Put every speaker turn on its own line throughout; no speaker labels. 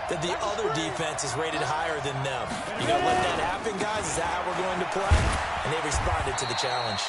that the other defense is rated higher than them. You got to let that happen, guys. Is that how we're going to play? And they responded to the challenge.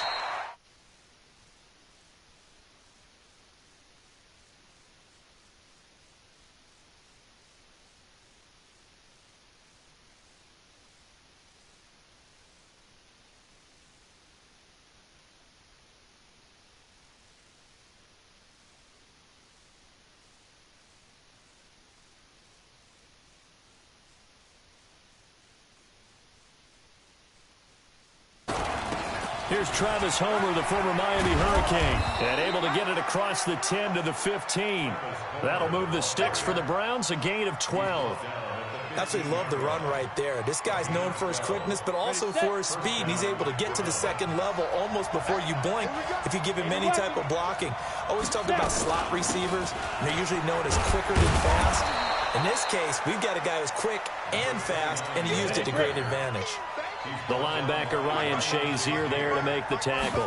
Here's Travis Homer, the former Miami Hurricane, and able to get it across the 10 to the 15. That'll move the sticks for the Browns, a gain of 12.
Absolutely love the run right there. This guy's known for his quickness, but also for his speed. And he's able to get to the second level almost before you blink if you give him any type of blocking. Always talk about slot receivers, and they're usually known as quicker than fast. In this case, we've got a guy who's quick and fast, and he used it to great advantage.
The linebacker, Ryan Shazier, there to make the tackle.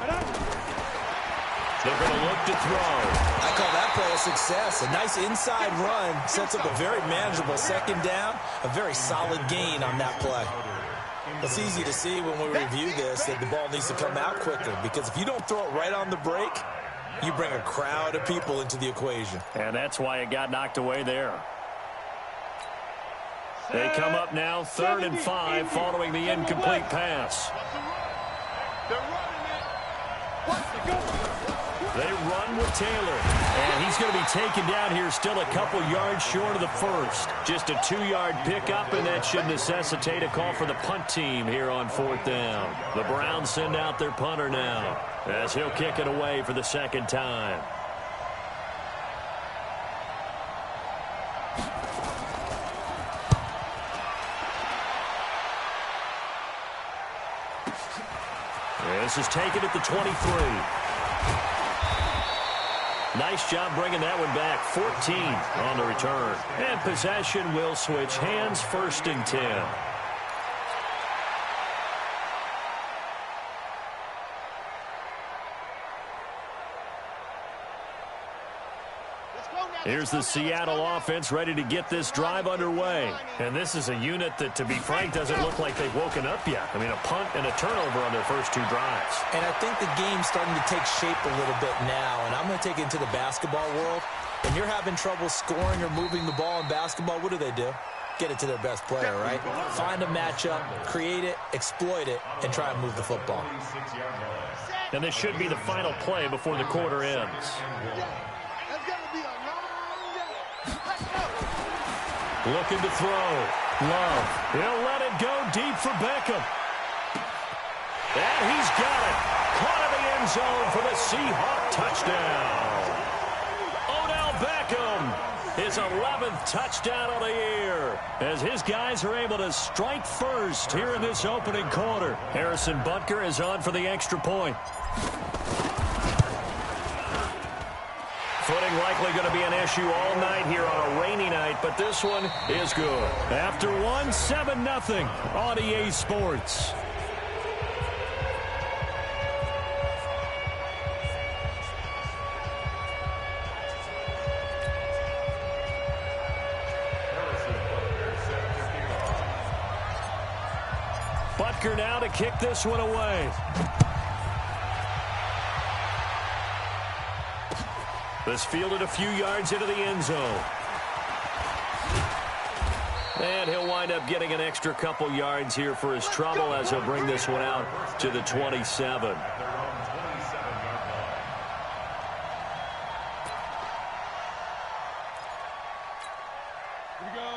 They're going to look to throw.
I call that play a success. A nice inside run sets up a very manageable second down, a very solid gain on that play. It's easy to see when we review this that the ball needs to come out quicker, because if you don't throw it right on the break, you bring a crowd of people into the equation.
And that's why it got knocked away there. They come up now 3rd and 5 following the incomplete pass. They run with Taylor. And he's going to be taken down here still a couple yards short of the first. Just a 2-yard pickup, and that should necessitate a call for the punt team here on 4th down. The Browns send out their punter now as he'll kick it away for the second time. This is taken at the 23. Nice job bringing that one back. 14 on the return. And possession will switch hands, 1st and 10. Here's the Seattle offense ready to get this drive underway. And this is a unit that, to be frank, doesn't look like they've woken up yet. I mean, a punt and a turnover on their first 2 drives.
And I think the game's starting to take shape a little bit now. And I'm going to take it into the basketball world. When you're having trouble scoring or moving the ball in basketball, what do? Get it to their best player, right? Find a matchup, create it, exploit it, and try and move the football.
And this should be the final play before the quarter ends. Looking to throw. Love. He'll let it go deep for Beckham. And he's got it. Caught in the end zone for the Seahawk touchdown. Odell Beckham, his 11th touchdown of the year, as his guys are able to strike first here in this opening quarter. Harrison Butker is on for the extra point. Footing likely going to be an issue all night here on a rainy night, but this one is good. After one, 7-0 on EA Sports. Butker now to kick this one away. This fielded a few yards into the end zone. And he'll wind up getting an extra couple yards here for his trouble as he'll bring this one out to the 27.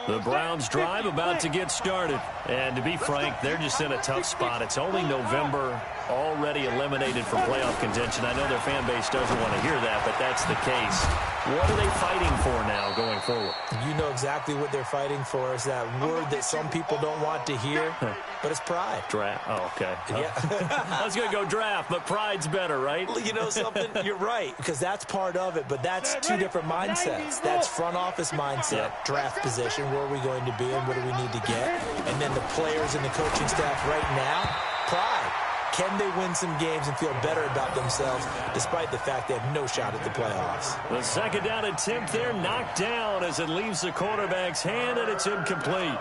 The Browns drive about to get started. And to be frank, they're just in a tough spot. It's only November, already eliminated from playoff contention. I know their fan base doesn't want to hear that, but that's the case. What are they fighting for now going forward?
You know exactly what they're fighting for. Is that word that some people don't want to hear, but it's pride.
Draft. Oh, okay.
Yeah.
I was going to go draft, but pride's better, right?
You know something? You're right, because that's part of it, but that's 2 different mindsets. That's front office mindset, draft position, where are we going to be and what do we need to get? And then the players and the coaching staff right now, pride. Can they win some games and feel better about themselves despite the fact they have no shot at the playoffs?
The second down attempt there knocked down as it leaves the quarterback's hand, and it's incomplete.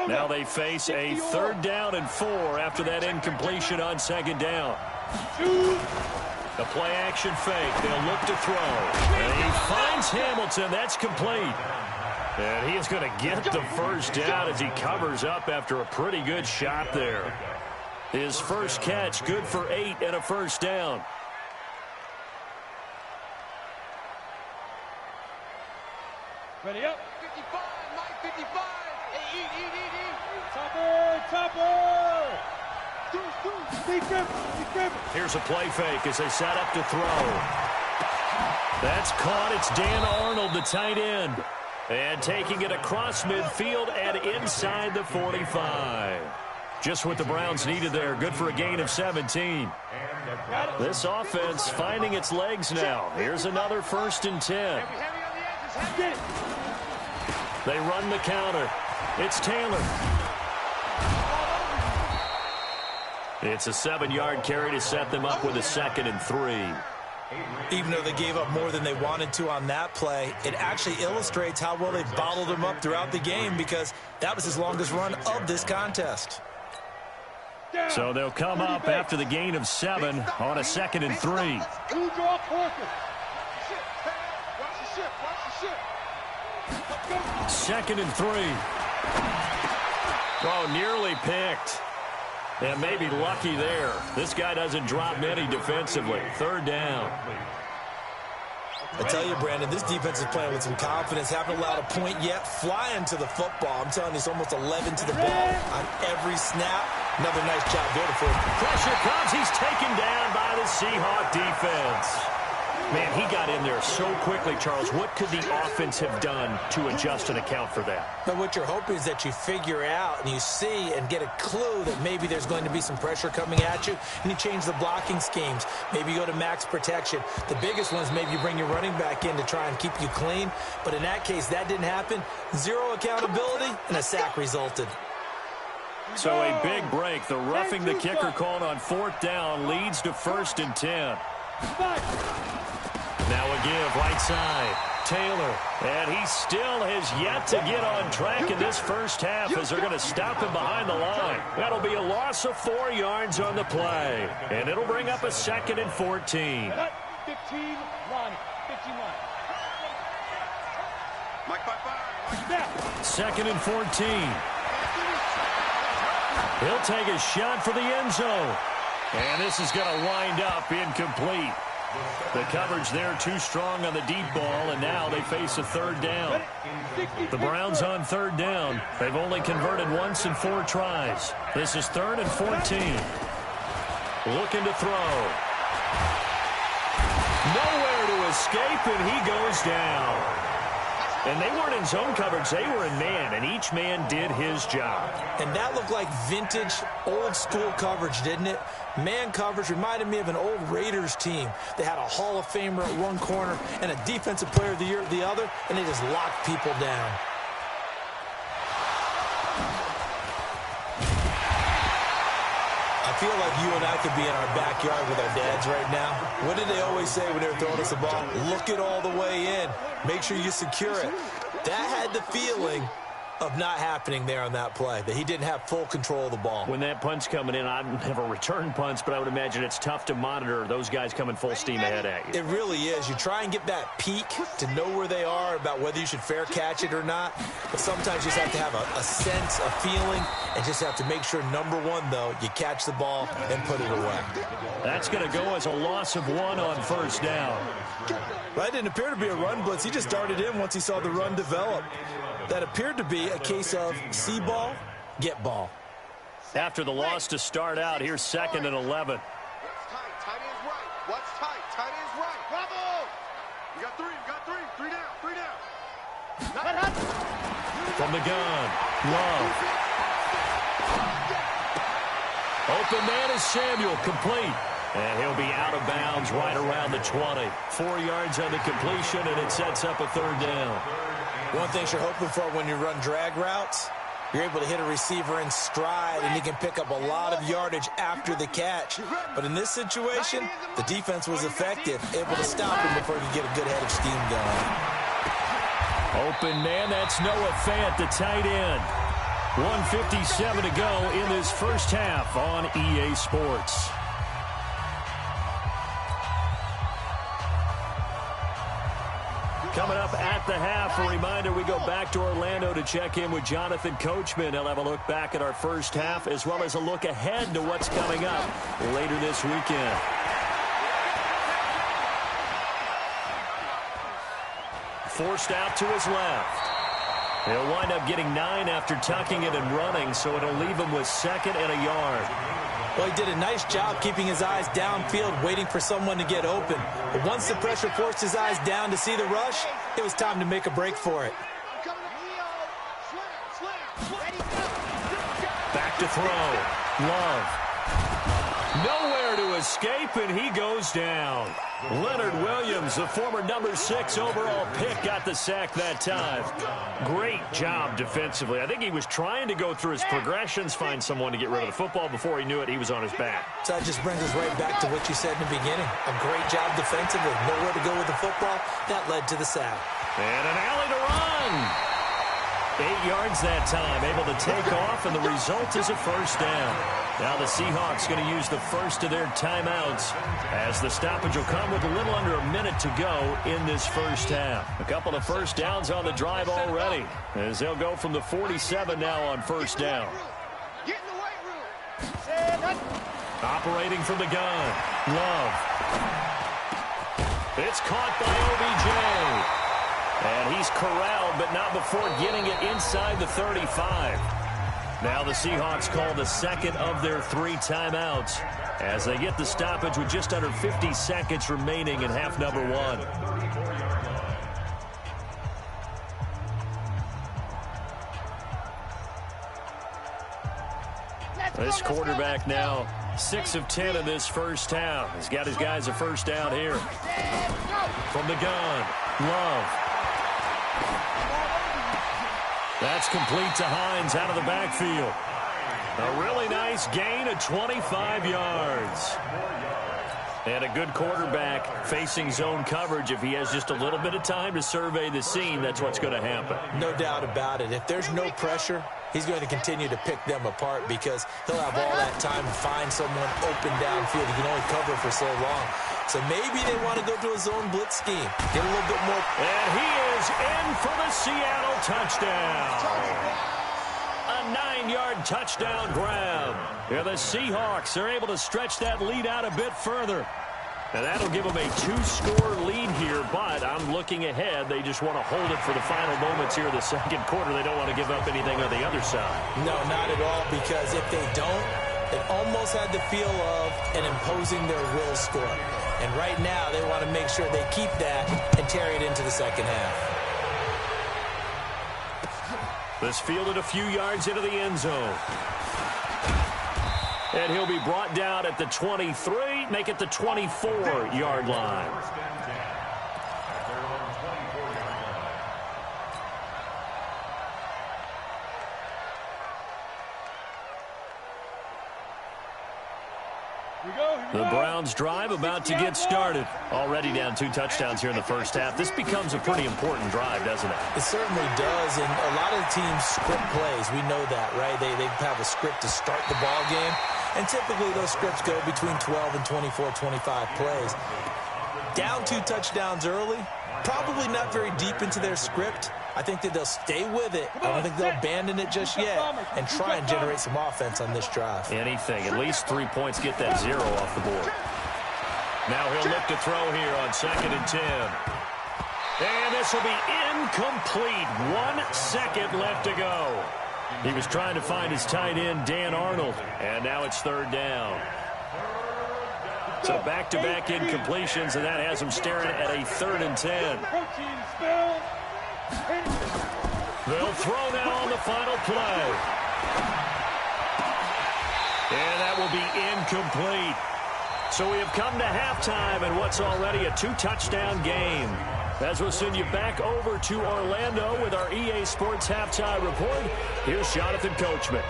Now they face a 3rd down and 4 after that incompletion on 2nd down. The play action fake. They'll look to throw. And he finds Hamilton. That's complete. And he is going to get the first down as he covers up after a pretty good shot there. His first catch, good for 8 and a first down.
Ready up. 55, Mike 55. Hey, eat. Topper.
Here's a play fake as they set up to throw. That's caught. It's Dan Arnold, the tight end. And taking it across midfield and inside the 45. Just what the Browns needed there. Good for a gain of 17. This offense finding its legs now. Here's another 1st and 10. They run the counter. It's Taylor. It's a 7-yard carry to set them up with a 2nd and 3.
Even though they gave up more than they wanted to on that play, it actually illustrates how well they bottled them up throughout the game because that was his longest run of this contest.
So they'll come up after the gain of 7 on a 2nd and 3. 2nd and 3. Oh, nearly picked. And maybe lucky there. This guy doesn't drop many defensively. 3rd down.
I tell you, Brandon, this defense is playing with some confidence. Haven't allowed a point yet. Flying to the football. I'm telling you, it's almost 11 to the ball on every snap. Another nice job there for him.
Pressure comes. He's taken down by the Seahawk defense. Man, he got in there so quickly, Charles. What could the offense have done to adjust and account for that?
But what you're hoping is that you figure out and you see and get a clue that maybe there's going to be some pressure coming at you, and you change the blocking schemes. Maybe you go to max protection. The biggest one is maybe you bring your running back in to try and keep you clean. But in that case, that didn't happen. 0 accountability, and a sack resulted.
So a big break. The roughing the kicker called on 4th down leads to 1st and 10. Now a give right side. Taylor. And he still has yet to get on track in this first half as they're going to stop him behind the line. That'll be a loss of 4 yards on the play. And it'll bring up a 2nd and 14.
15 line. 15 line. Mike
2nd and 14. He'll take a shot for the end zone. And this is going to wind up incomplete. The coverage there too strong on the deep ball, and now they face a 3rd down. The Browns on 3rd down. They've only converted once in 4 tries. This is 3rd and 14. Looking to throw. Nowhere to escape, and he goes down. And they weren't in zone coverage. They were in man, and each man did his job.
And that looked like vintage, old-school coverage, didn't it? Man coverage reminded me of an old Raiders team. They had a Hall of Famer at one corner and a Defensive Player of the Year at the other, and they just locked people down. I feel like you and I could be in our backyard with our dads right now. What did they always say when they were throwing us a ball? Look it all the way in. Make sure you secure it. That had the feeling of not happening there on that play, that he didn't have full control of the ball.
When that punt's coming in, I've never returned punts, but I would imagine it's tough to monitor those guys coming full steam ahead at you.
It really is. You try and get that peek to know where they are about whether you should fair catch it or not, but sometimes you just have to have a sense, a feeling, and just have to make sure, number one, though, you catch the ball and put it away.
That's going to go as a loss of 1 on 1st down.
That didn't appear to be a run blitz. He just darted in once he saw the run develop. That appeared to be a case of see ball, get ball.
After the loss to start out, here's 2nd and 11.
What's tight? Tight is right. What's tight? Tight is right. Bravo! You got 3. You got 3. 3 down. 3 down.
From the gun, Love. Open man is Samuel, complete. And he'll be out of bounds right around the 20. 4 yards on the completion, and it sets up a 3rd down.
One thing you're hoping for when you run drag routes, you're able to hit a receiver in stride, and he can pick up a lot of yardage after the catch. But in this situation, the defense was effective, able to stop him before he could get a good head of steam going.
Open man, that's Noah Fant, the tight end. 1:57 to go in this first half on EA Sports. Coming up at the half, a reminder, we go back to Orlando to check in with Jonathan Coachman. He'll have a look back at our first half as well as a look ahead to what's coming up later this weekend. Forced out to his left. He'll wind up getting 9 after tucking it and running, so it'll leave him with 2nd and a yard.
Well, he did a nice job keeping his eyes downfield, waiting for someone to get open. But once the pressure forced his eyes down to see the rush, it was time to make a break for it.
Back to throw. Love. Nowhere to escape, and he goes down. Leonard Williams, the former number 6 overall pick, got the sack that time. Great job defensively. I think he was trying to go through his progressions, find someone to get rid of the football. Before he knew it, he was on his back.
So that just brings us right back to what you said in the beginning. A great job defensively. Nowhere to go with the football. That led to the sack.
And an alley to run. 8 yards that time, able to take off, and the result is a first down. Now the Seahawks going to use the first of their timeouts as the stoppage will come with a little under a minute to go in this first half. A couple of first downs on the drive already as they'll go from the 47 now on first down. Operating from the gun. Love. It's caught by OBJ. And he's corralled, but not before getting it inside the 35. Now the Seahawks call the second of their 3 timeouts as they get the stoppage with just under 50 seconds remaining in half number 1. This quarterback now 6 of 10 in this first half. He's got his guys a first down here. From the gun, Love. That's complete to Hines out of the backfield. A really nice gain of 25 yards. And a good quarterback facing zone coverage. If he has just a little bit of time to survey the scene, that's what's going to happen.
No doubt about it. If there's no pressure, he's going to continue to pick them apart because he'll have all that time to find someone open downfield. He can only cover for so long. So maybe they want to go to a zone blitz scheme. Get a little bit more.
And he is in for the Seattle touchdown. A 9-yard touchdown grab. Yeah, the Seahawks are able to stretch that lead out a bit further. And that'll give them a 2-score lead here, but I'm looking ahead. They just want to hold it for the final moments here of the second quarter. They don't want to give up anything on the other side.
No, not at all, because if they don't, it almost had the feel of an imposing their will score. And right now, they want to make sure they keep that and carry it into the second half.
This fielded a few yards into the end zone. And he'll be brought down at the 23, make it the 24-yard line. The Browns drive about to get started. Already down 2 touchdowns here in the first half. This becomes a pretty important drive, doesn't it?
It certainly does, and a lot of the teams script plays. We know that, right? They have a script to start the ball game, and typically those scripts go between 12 and 24, 25 plays. Down 2 touchdowns early, probably not very deep into their script. I think that they'll stay with it. I don't think they'll abandon it just yet and try and generate some offense on this drive.
Anything. At least 3 points, get that 0 off the board. Now he'll look to throw here on 2nd and 10. And this will be incomplete. 1 second left to go. He was trying to find his tight end, Dan Arnold. And now it's 3rd down. So back-to-back incompletions, and that has him staring at a 3rd and 10. They'll throw now on the final play. And that will be incomplete. So we have come to halftime in what's already a 2-touchdown game. As we'll send you back over to Orlando with our EA Sports Halftime Report, here's Jonathan Coachman.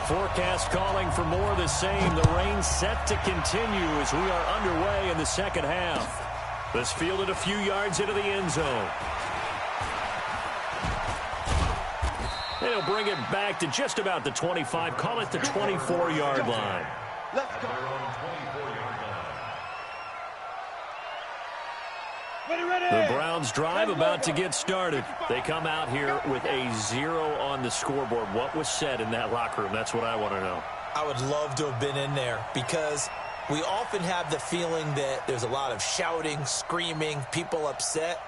Forecast calling for more of the same. The rain set to continue as we are underway in the second half. This fielded a few yards into the end zone. They'll bring it back to just about the 25. Call it the 24-yard line.
Let's go.
The Browns drive about to get started. They come out here with a 0 on the scoreboard. What was said in that locker room? That's what I want to know.
I would love to have been in there because we often have the feeling that there's a lot of shouting, screaming, people upset.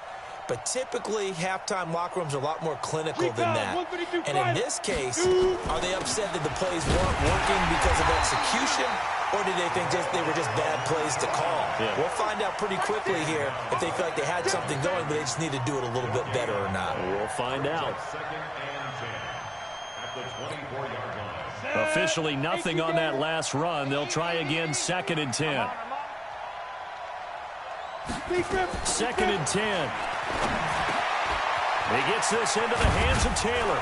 But typically, halftime locker rooms are a lot more clinical than that. And in this case, are they upset that the plays weren't working because of execution? Or did they think they were just bad plays to call? Yeah. We'll find out pretty quickly here if they feel like they had something going, but they just need to do it a little bit better or not.
We'll find out. Officially nothing on that last run. They'll try again, 2nd and 10. 2nd and 10. He gets this into the hands of Taylor.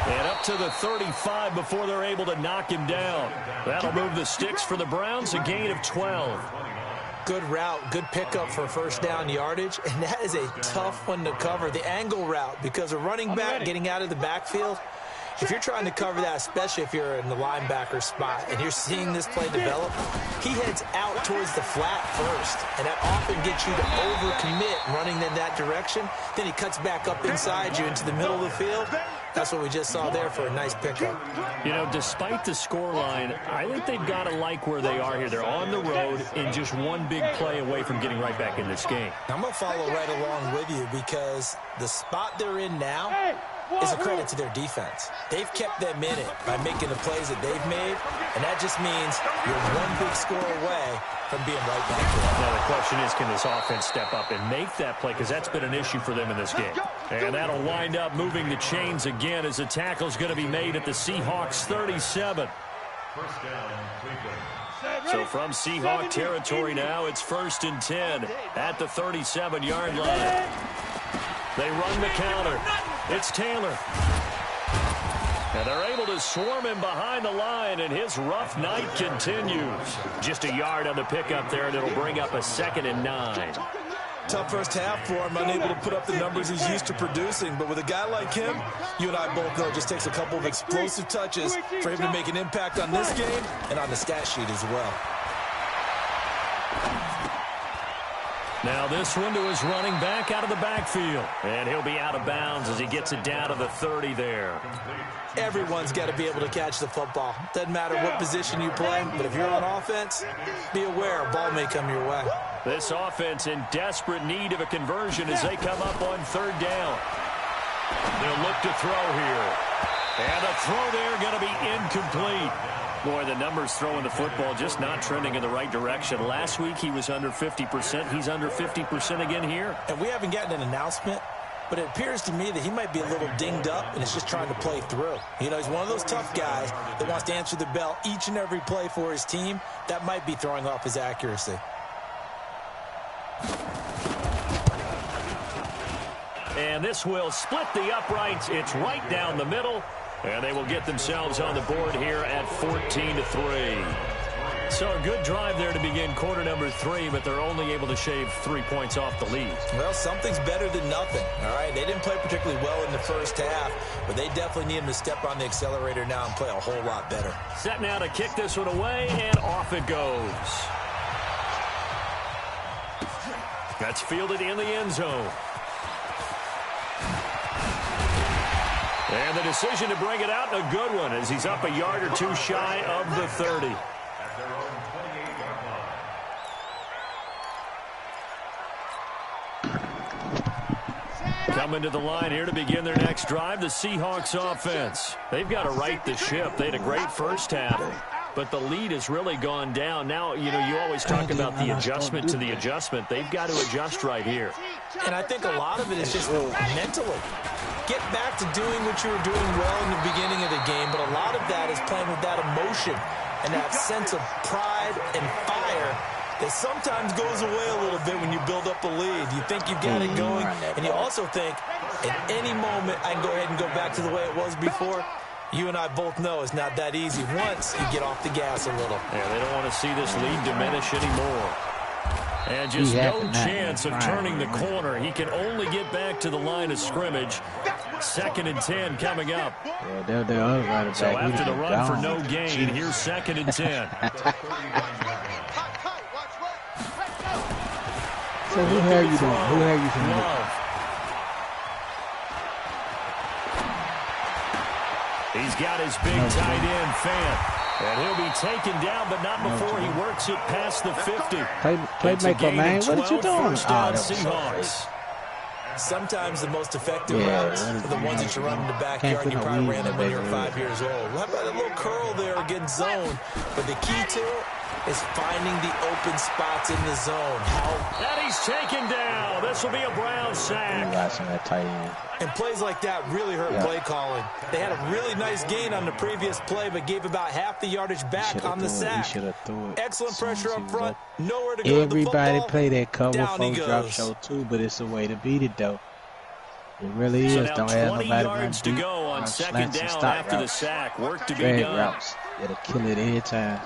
And up to the 35 before they're able to knock him down. That'll move the sticks for the Browns, a gain of 12.
Good route, good pickup for first down yardage, and that is a tough one to cover. The angle route, because a running back getting out of the backfield, if you're trying to cover that, especially if you're in the linebacker spot and you're seeing this play develop, he heads out towards the flat first, and that often gets you to overcommit running in that direction. Then he cuts back up inside you into the middle of the field. That's what we just saw there for a nice pickup.
You know, despite the scoreline, I think they've got to like where they are here. They're on the road and just one big play away from getting right back in this game.
I'm going to follow right along with you because the spot they're in now is a credit to their defense. They've kept them in it by making the plays that they've made, and that just means you're one big score away from being right back to it.
Now the question is, can this offense step up and make that play? Because that's been an issue for them in this game. And that'll wind up moving the chains again as the tackle's going to be made at the Seahawks 37. So from Seahawk territory now, it's 1st and 10 at the 37-yard line. They run the counter. It's Taylor. And they're able to swarm him behind the line, and his rough night continues. Just a yard on the pickup there, and it'll bring up a 2nd and 9.
Tough first half for him, unable to put up the numbers he's used to producing. But with a guy like him, you and I both know it just takes a couple of explosive touches for him to make an impact on this game and on the stat sheet as well.
Now this one to his running back out of the backfield. And he'll be out of bounds as he gets it down to the 30 there.
Everyone's got to be able to catch the football. Doesn't matter what position you play, but if you're on offense, be aware a ball may come your way.
This offense in desperate need of a conversion as they come up on 3rd down. They'll look to throw here. And the throw there going to be incomplete. Boy, the numbers throwing the football just not trending in the right direction. Last week he was under 50%. He's under 50% again here.
And we haven't gotten an announcement, but it appears to me that he might be a little dinged up and is just trying to play through. You know, he's one of those tough guys that wants to answer the bell each and every play for his team. That might be throwing off his accuracy.
And this will split the uprights. It's right down the middle. And they will get themselves on the board here at 14-3. So a good drive there to begin quarter number 3, but they're only able to shave 3 points off the lead.
Well, something's better than nothing, all right? They didn't play particularly well in the first half, but they definitely need him to step on the accelerator now and play a whole lot better.
Set now to kick this one away, and off it goes. That's fielded in the end zone. And the decision to bring it out, a good one, as he's up a yard or two shy of the 30. Coming to the line here to begin their next drive, the Seahawks offense. They've got to right the ship. They had a great first half, but the lead has really gone down. Now, you know, you always talk about the adjustment to the adjustment. They've got to adjust right here.
And I think a lot of it is just mentally. get back to doing what you were doing well in the beginning of the game, but a lot of that is playing with that emotion and that sense of pride and fire that sometimes goes away a little bit when you build up a lead. You think you've got it going, and you also think at any moment I can go ahead and go back to the way it was before. You and I both know it's not that easy once you get off the gas a little.
Yeah, they don't want to see this lead diminish anymore. And just no chance of turning the corner. He can only get back to the line of scrimmage. 2nd and 10 coming up.
Yeah, they're right.
So after the run for no gain, here's 2nd and 10.
So who have you doing? Who have you doing?
Love. He's got his big tight end, Fant. And he'll be taken down, but not before he works it past the 50.
Playmaker, man. What are you doing?
Seahawks.
Sometimes the most effective routes are the ones that you run in the backyard, and you probably ran it when you were 5 years old. How about a little curl there against zone? But the key to it is finding the open spots in the zone.
And he's taken down. This will be a Brown sack.
That tight end.
And plays like that really hurt play calling. They had a really nice gain on the previous play, but gave about half the yardage back on the sack. Excellent pressure up front. Nowhere to go.
Everybody play that cover 4 drop show too, but it's a way to beat it though. It really is. Don't have
20
nobody
yards to go on 2nd down after the sack. Work to be done.
Routes. It'll kill it every time.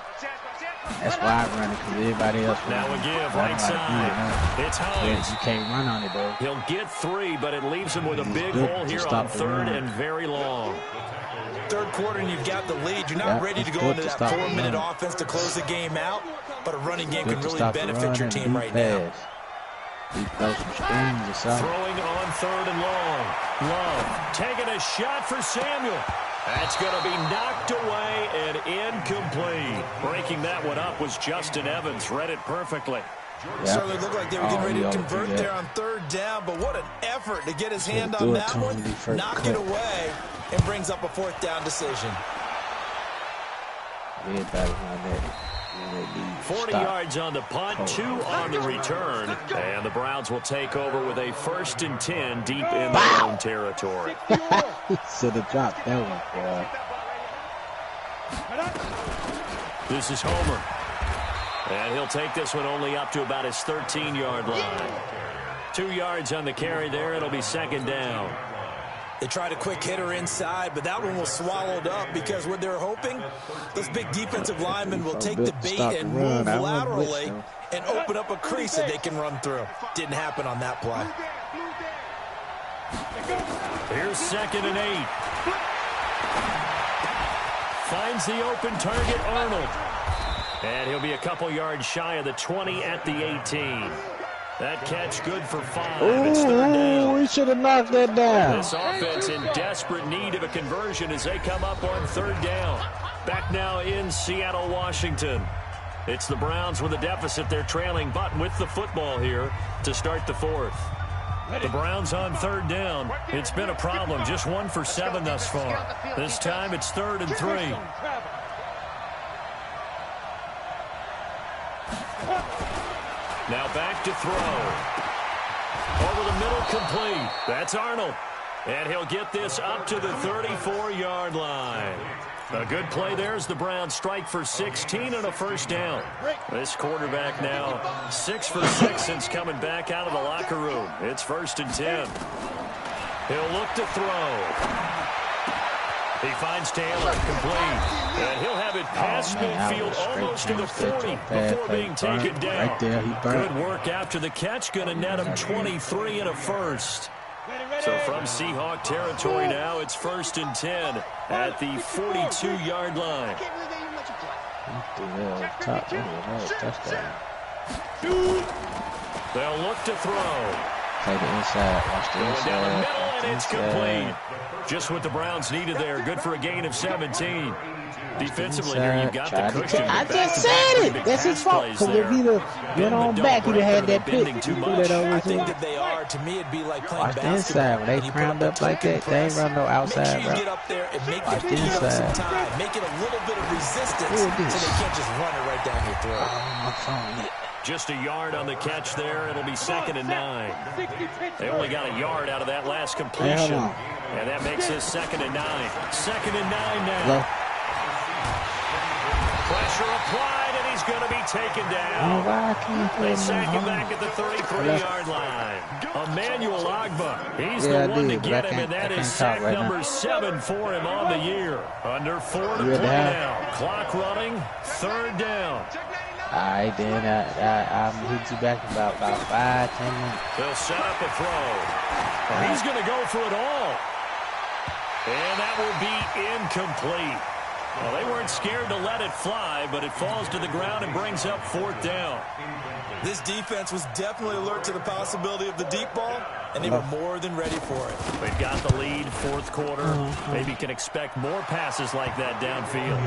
That's why I run it, because everybody else
now we give right side. It's Hines.
You can't run on it, though.
He'll get 3, but it leaves him with a big hole here on 3rd and very long.
Third quarter, and you've got the lead. You're not ready to go into that 4-minute offense to close the game out, but a running game can really benefit your team right now.
Throwing on 3rd and long. Love taking a shot for Samuel. That's going to be knocked away and incomplete. Breaking that one up was Justin Evans. Read it perfectly.
Certainly looked like they were getting ready to convert there on 3rd down, but what an effort to get his hand on that one, knock it away, and brings up a 4th down decision.
40 yards on the punt, 2 on the return, and the Browns will take over with a 1st and 10 deep in their own territory.
Should have dropped that one, boy.
This is Homer, and he'll take this one only up to about his 13-yard line. 2 yards on the carry there. It'll be 2nd down.
They tried a quick hitter inside, but that one was swallowed up because what they're hoping, those big defensive linemen will take the bait and move laterally and open up a crease that they can run through. Didn't happen on that play.
Here's 2nd and 8. Finds the open target, Arnold. And he'll be a couple yards shy of the 20 at the 18. That catch good for 5. It's 3rd down.
We should have knocked that down.
This offense in desperate need of a conversion as they come up on 3rd down. Back now in Seattle, Washington. It's the Browns with a deficit. They're trailing, but with the football here to start the 4th. The Browns on 3rd down. It's been a problem. Just 1 for 7 thus far. This time it's 3rd and 3. Now back to throw. Over the middle, complete. That's Arnold. And he'll get this up to the 34-yard line. A good play there as the Browns strike for 16 and a 1st down. This quarterback now 6 for 6 since coming back out of the locker room. It's 1st and 10. He'll look to throw. He finds Taylor, complete. And he'll have it past midfield almost to the 40 before being taken down.
Right there, he
good work after the catch. Going to net him 23 and a 1st. So from Seahawk territory now, it's 1st and 10 at the 42-yard line. They'll look to throw.
Play the inside. Watch the
Going
inside.
down the middle, and it's complete. Just what the Browns needed there. Good for a gain of 17. Defensively here, you've got the cushion.
I just said it. That's his fault. Because if he'd have went on back, he'd have had that pick.
I think that they are. To me, it'd be like playing
basketball. Watch the inside. When they crammed up like that, they ain't run no outside.
Make sure you get up there and make it some time. Make it a little bit of resistance so they can't just run it right down your throat.
My phone.
Just a yard on the catch there. It'll be 2nd and 9. They only got a yard out of that last completion. And that makes this 2nd and 9. 2nd and 9 now. Pressure applied, and he's going to be taken down. They sack him back at the 33-yard line. Emmanuel Ogbah, he's the one to get him, and that is sack number 7 for him on the year. Under 4 to play now. Clock running, 3rd down.
All right, then I'll hit you back in about 5-10 minutes.
They'll set up a throw. He's going to go for it all. And that will be incomplete. Well, they weren't scared to let it fly, but it falls to the ground and brings up 4th down.
This defense was definitely alert to the possibility of the deep ball, and they were more than ready for it.
They've got the lead, 4th quarter. Maybe can expect more passes like that downfield.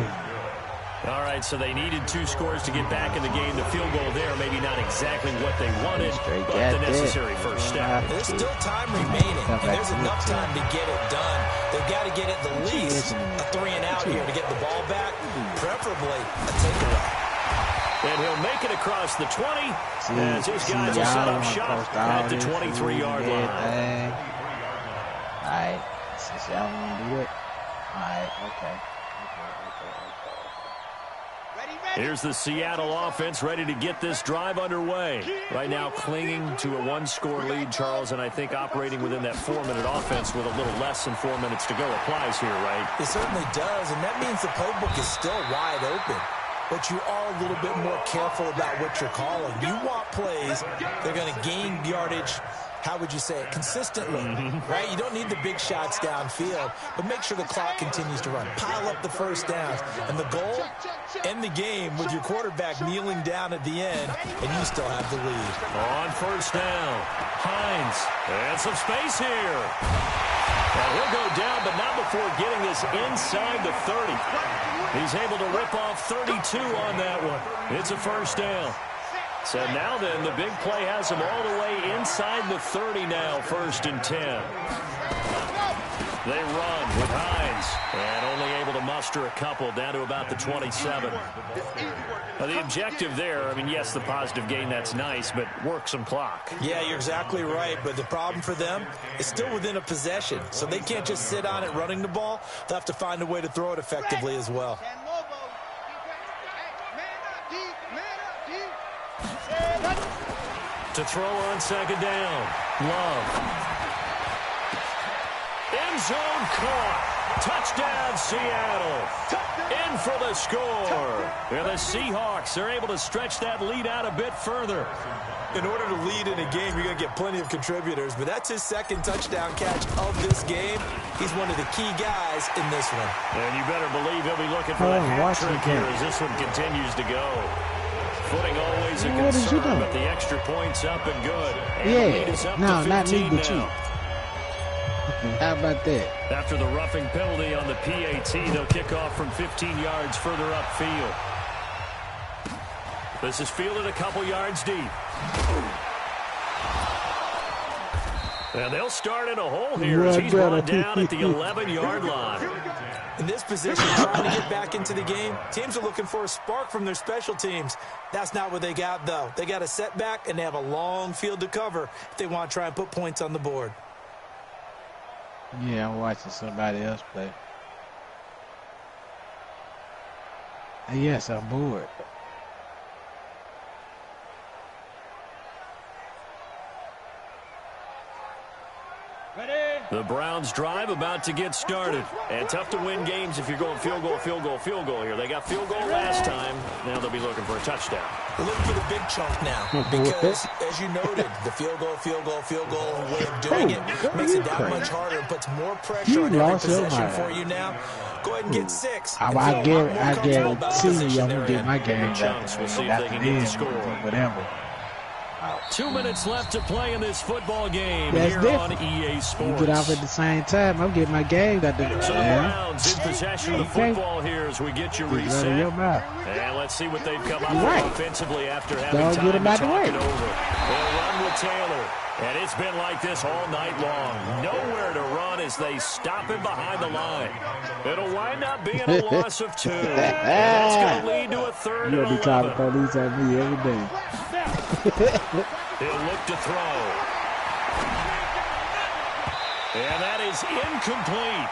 All right, so they needed 2 scores to get back in the game. The field goal there, maybe not exactly what they wanted, but the necessary first step.
There's still time remaining, and there's enough time to get it done. They've got to get at the least a 3-and-out here to get the ball back, preferably a takeaway.
And he'll make it across the 20 as his guys will set up shop at the 23-yard line.
All right, since y'all want to do it, all right, okay.
Here's the Seattle offense ready to get this drive underway. Right now clinging to a 1-score lead, Charles, and I think operating within that 4-minute offense with a little less than 4 minutes to go applies here, right?
It certainly does, and that means the playbook is still wide open. But you are a little bit more careful about what you're calling. You want plays, they're going to gain yardage, how would you say it, consistently, right? You don't need the big shots downfield, but make sure the clock continues to run. Pile up the first downs. And the goal, end the game with your quarterback kneeling down at the end, and you still have the lead.
On 1st down, Hines, and some space here. Well, he'll go down, but not before getting this inside the 30. He's able to rip off 32 on that one. It's a 1st down. So now then, the big play has him all the way inside the 30 now, 1st and 10. They run with Hines, and only able to muster a couple down to about the 27. Now, the objective there, I mean, yes, the positive gain, that's nice, but work some clock.
Yeah, you're exactly right, but the problem for them is still within a possession, so they can't just sit on it running the ball. They'll have to find a way to throw it effectively as well.
To throw on 2nd down, Love. End zone caught. Touchdown, Seattle. In for the score. And the Seahawks are able to stretch that lead out a bit further.
In order to lead in a game, you're going to get plenty of contributors, but that's his 2nd touchdown catch of this game. He's one of the key guys in this one.
And you better believe he'll be looking for a hat trick here as this one continues to go. Footing always a concern, but the extra point's up and good. And
no, not me, but you. How about that?
After the roughing penalty on the PAT, they'll kick off from 15 yards further upfield. This is fielded a couple yards deep. And they'll start in a hole here as he's run down at the 11-yard line.
In this position, trying to get back into the game, teams are looking for a spark from their special teams. That's not what they got, though. They got a setback, and they have a long field to cover if they want to try and put points on the board.
Yeah, I'm watching somebody else play. Yes, I'm bored.
The Browns drive about to get started. And tough to win games if you're going field goal, field goal, field goal here. They got field goal last time. Now they'll be looking for a touchdown.
We're looking for the big chunk now because, as you noted, the field goal way of doing it makes it that much harder and puts more pressure on every possession for you now. Go ahead and get 6.
I guarantee you I'm going to get my game back.
We'll see if they can get the score.
Whatever.
2 minutes left to play in this football game here on EA Sports.
You get off at the same time. I'm getting my game.
So the Browns in possession of the football here as we get you reset. And let's see what they've come up with offensively after having time to talk it over. They'll run with Taylor. And it's been like this all night long. Nowhere to run as they stop him behind the line. It'll wind up being a loss of 2. That's going to lead to a 3rd and 11.
You have to try to throw these at me every day.
He'll look to throw. And that is incomplete.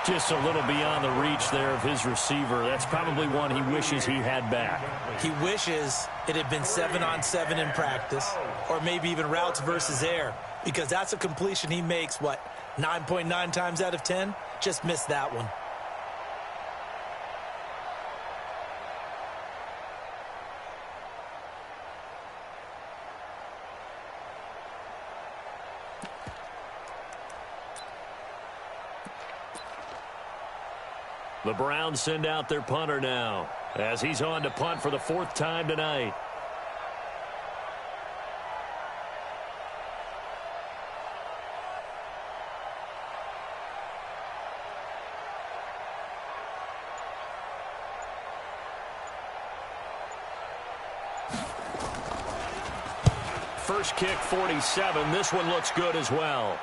Just a little beyond the reach there of his receiver. That's probably one he wishes he had back.
He wishes it had been 7-on-7 in practice, or maybe even routes versus air, because that's a completion he makes, 9.9 times out of 10? Just missed that one.
The Browns send out their punter now, as he's on to punt for the 4th time tonight. First kick, 47. This one looks good as well.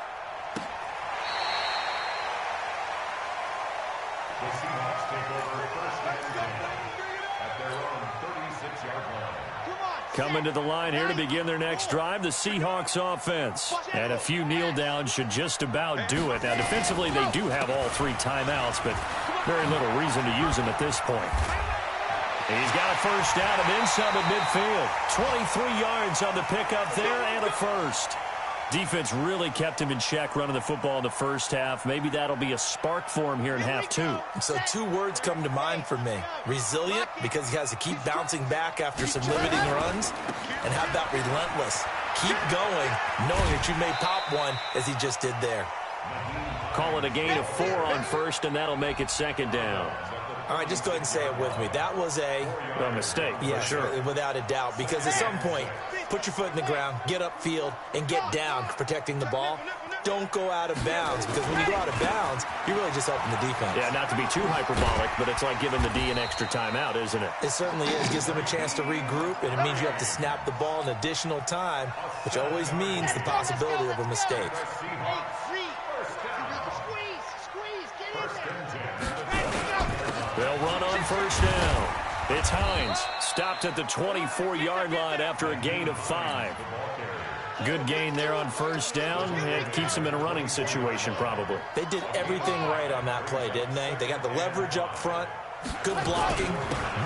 Coming to the line here to begin their next drive, the Seahawks offense. And a few kneel downs should just about do it. Now, defensively, they do have all 3 timeouts, but very little reason to use them at this point. He's got a first down and then some at midfield. 23 yards on the pickup there and a first. Defense really kept him in check running the football in the first half. Maybe that'll be a spark for him here in half 2.
So 2 words come to mind for me. Resilient, because he has to keep bouncing back after some limiting runs, and how about relentless? Keep going, knowing that you may pop one, as he just did there.
Call it a gain of 4 on first, and that'll make it 2nd down.
All right, just go ahead and say it with me. That was a
mistake,
yeah,
for sure.
Without a doubt, because at some point, put your foot in the ground, get upfield, and get down, protecting the ball. Don't go out of bounds, because when you go out of bounds, you're really just helping the defense.
Yeah, not to be too hyperbolic, but it's like giving the D an extra timeout, isn't it?
It certainly is. Gives them a chance to regroup, and it means you have to snap the ball an additional time, which always means the possibility of a mistake.
They'll run on first down. It's Hines, stopped at the 24-yard line after a gain of 5. Good gain there on first down. It keeps him in a running situation, probably.
They did everything right on that play, didn't they? They got the leverage up front, good blocking,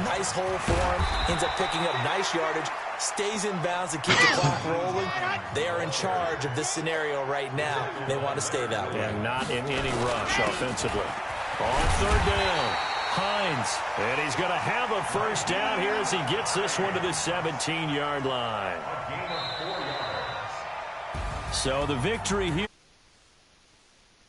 nice hole for him, ends up picking up nice yardage, stays in bounds and keeps the clock rolling. They are in charge of this scenario right now. They want to stay that way.
And not in any rush offensively. On third down, Hines. And he's going to have a first down here as he gets this one to the 17-yard line. So the victory here.